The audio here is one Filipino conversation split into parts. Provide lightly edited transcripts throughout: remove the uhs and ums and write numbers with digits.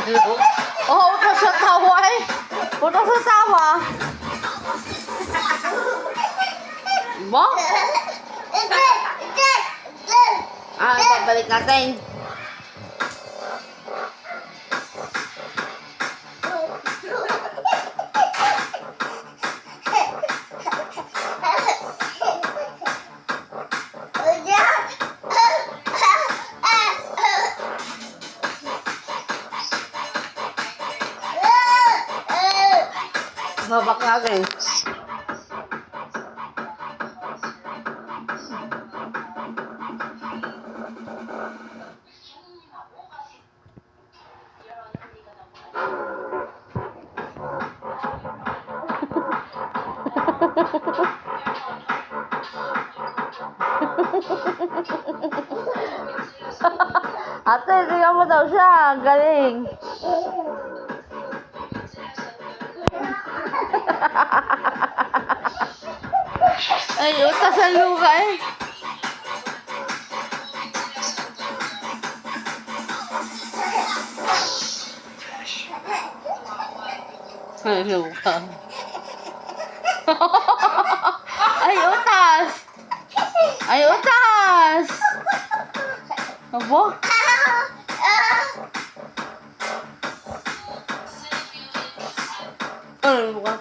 Oh, utos sa tawa eh. Utos sa tawa. Ba? Babalik natin. Babak natin. Ate, tingnan mo daw siya. Galing. Ay, utas ang luka eh. Ay, luka. Ay, utas! Ay, utas! Abo? Ay, luka.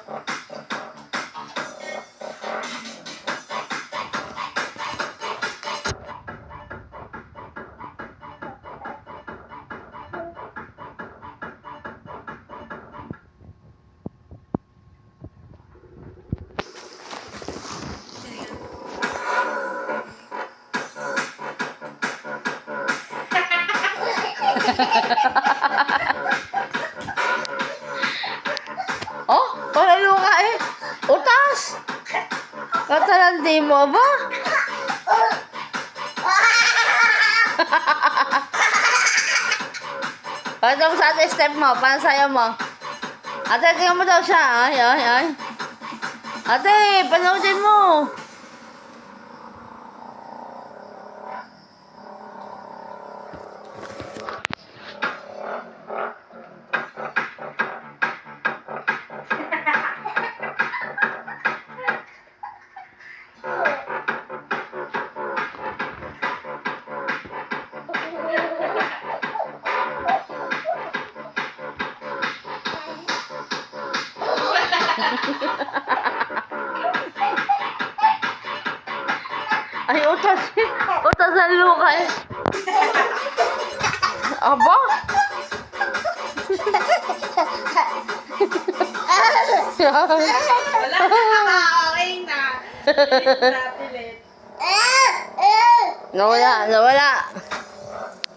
Oh, wala luka eh. Utas! Katalandi mo ba? Paano mo sa ate step mo? Paano sayo mo? Ate, tingnan mo daw siya. Ay, ay, ay. Ate, panoodin mo. Ay, utas. Utas ang luka eh. Aba? Wala na, okay na. Nawala, nawala.